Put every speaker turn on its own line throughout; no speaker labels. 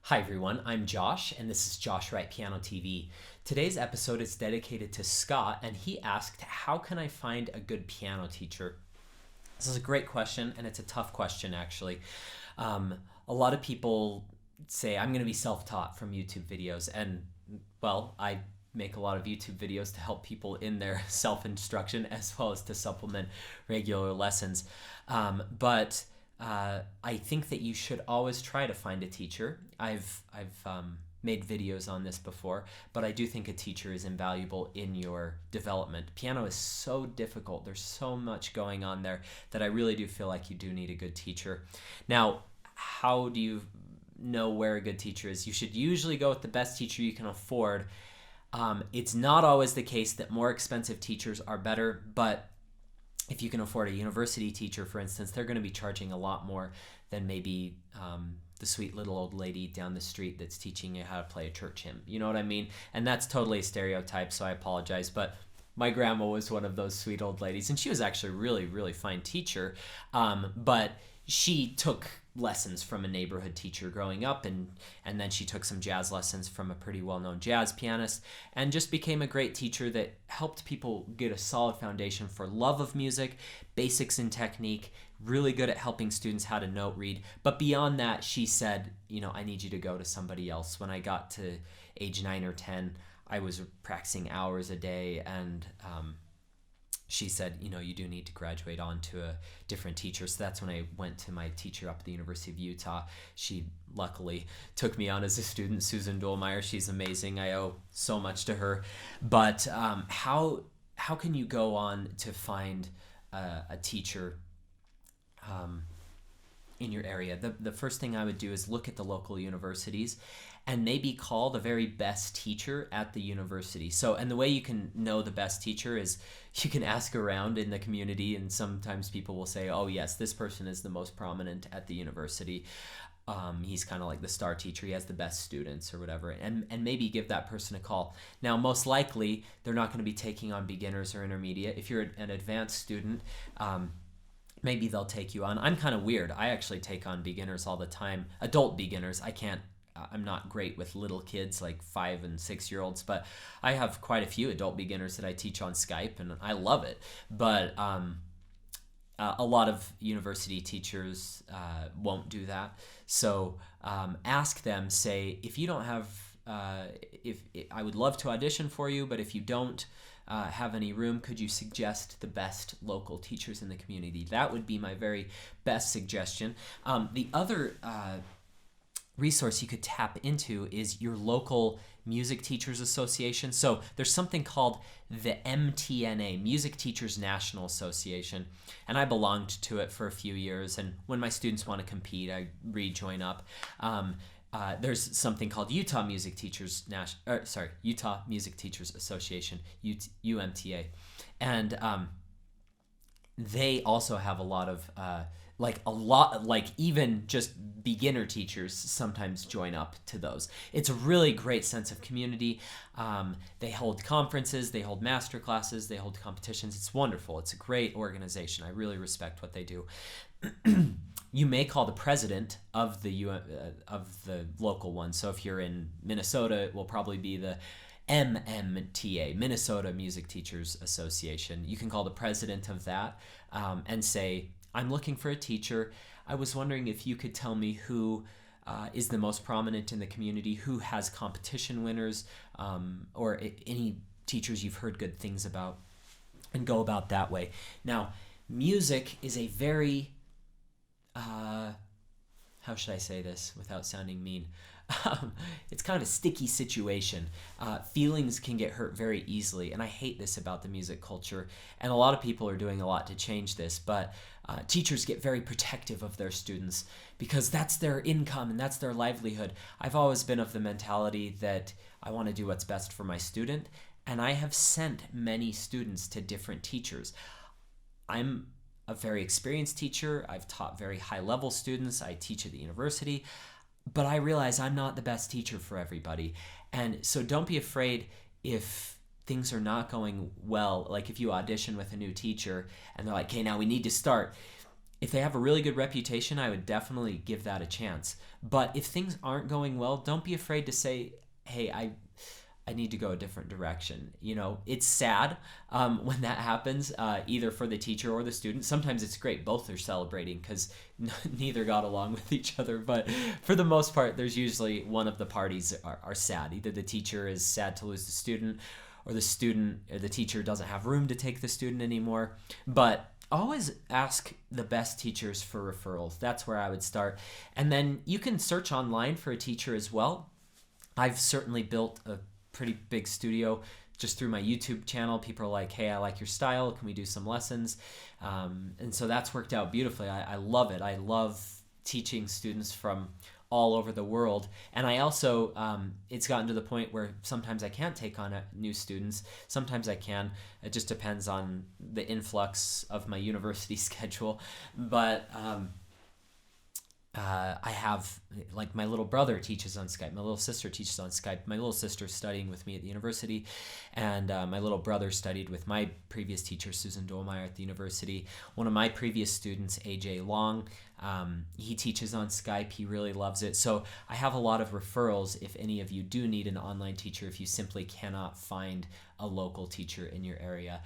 Hi everyone, I'm Josh, and this is Josh Wright Piano TV. Today's episode is dedicated to Scott, and he asked, how can I find a good piano teacher? This is a great question, and it's a tough question actually. A lot of people say, I'm going to be self-taught from YouTube videos, and well, I make a lot of YouTube videos to help people in their self-instruction as well as to supplement regular lessons. But I think that you should always try to find a teacher. I've made videos on this before, but I do think a teacher is invaluable in your development. Piano is so difficult. There's so much going on there that I really do feel like you do need a good teacher. Now, how do you know where a good teacher is? You should usually go with the best teacher you can afford. It's not always the case that more expensive teachers are better, but if you can afford a university teacher, for instance, they're going to be charging a lot more than maybe the sweet little old lady down the street that's teaching you how to play a church hymn. You know what I mean? And that's totally a stereotype, so I apologize. But my grandma was one of those sweet old ladies, and she was actually a really, really fine teacher. But she took lessons from a neighborhood teacher growing up, and then she took some jazz lessons from a pretty well-known jazz pianist, and just became a great teacher that helped people get a solid foundation for love of music, basics in technique, really good at helping students how to note read. But beyond that, she said, I need you to go to somebody else. When I got to age 9 or 10, I was practicing hours a day, and she said, you do need to graduate on to a different teacher. So that's when I went to my teacher up at the University of Utah. She luckily took me on as a student, Susan Dolmeyer. She's amazing. I owe so much to her. But how can you go on to find a teacher in your area? The first thing I would do is look at the local universities and maybe call the very best teacher at the university. And the way you can know the best teacher is you can ask around in the community, and sometimes people will say, oh yes, this person is the most prominent at the university. He's kind of like the star teacher. He has the best students or whatever, and maybe give that person a call. Now, most likely, they're not going to be taking on beginners or intermediate. If you're an advanced student, maybe they'll take you on. I'm kind of weird. I actually take on beginners all the time, adult beginners. I'm not great with little kids like 5 and 6 year olds, but I have quite a few adult beginners that I teach on Skype, and I love it. But a lot of university teachers won't do that. So ask them, say, if you don't have, if I would love to audition for you, but if you don't have any room, could you suggest the best local teachers in the community? That would be my very best suggestion. The other resource you could tap into is your local Music Teachers Association. So there's something called the MTNA, Music Teachers National Association, and I belonged to it for a few years, and when my students want to compete, I rejoin up. There's something called Utah Music Teachers Utah Music Teachers Association, UMTA, and they also have a lot of even just beginner teachers sometimes join up to those. It's a really great sense of community. They hold conferences, they hold master classes, they hold competitions. It's wonderful. It's a great organization. I really respect what they do. You may call the president of the local one. So if you're in Minnesota, it will probably be the MMTA, Minnesota Music Teachers Association. You can call the president of that and say, I'm looking for a teacher. I was wondering if you could tell me who is the most prominent in the community, who has competition winners, or any teachers you've heard good things about, and go about that way. Now, music is a very, how should I say this without sounding mean? It's kind of a sticky situation. Feelings can get hurt very easily, and I hate this about the music culture, and a lot of people are doing a lot to change this, but teachers get very protective of their students because that's their income and that's their livelihood. I've always been of the mentality that I want to do what's best for my student, and I have sent many students to different teachers. I'm a very experienced teacher. I've taught very high-level students. I teach at the university. But I realize I'm not the best teacher for everybody. And so don't be afraid if things are not going well. Like if you audition with a new teacher and they're like, okay, now we need to start. If they have a really good reputation, I would definitely give that a chance. But if things aren't going well, don't be afraid to say, hey, I need to go a different direction. You know, it's sad when that happens, either for the teacher or the student. Sometimes it's great. Both are celebrating because neither got along with each other. But for the most part, there's usually one of the parties are sad. Either the teacher is sad to lose the student, or the teacher doesn't have room to take the student anymore. But always ask the best teachers for referrals. That's where I would start. And then you can search online for a teacher as well. I've certainly built a pretty big studio just through my YouTube channel. People are like, hey, I like your style. Can we do some lessons? And so that's worked out beautifully. I love it. I love teaching students from all over the world. And I also, it's gotten to the point where sometimes I can't take on new students. Sometimes I can. It just depends on the influx of my university schedule. But I have, like, my little brother teaches on Skype. My little sister teaches on Skype. My little sister's studying with me at the university, and my little brother studied with my previous teacher, Susan Dolmeyer, at the university. One of my previous students, AJ Long, he teaches on Skype. He really loves it. So I have a lot of referrals if any of you do need an online teacher, if you simply cannot find a local teacher in your area.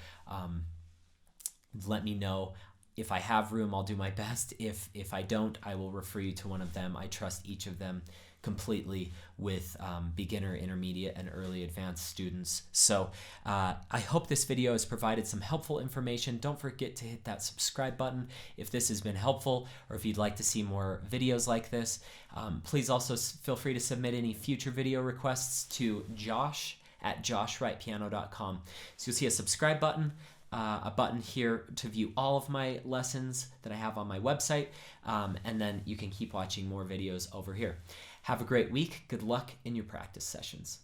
Let me know. If I have room, I'll do my best. If I don't, I will refer you to one of them. I trust each of them completely with beginner, intermediate, and early advanced students. So I hope this video has provided some helpful information. Don't forget to hit that subscribe button if this has been helpful, or if you'd like to see more videos like this. Please also feel free to submit any future video requests to josh@joshwrightpiano.com. So you'll see a subscribe button, a button here to view all of my lessons that I have on my website, and then you can keep watching more videos over here. Have a great week. Good luck in your practice sessions.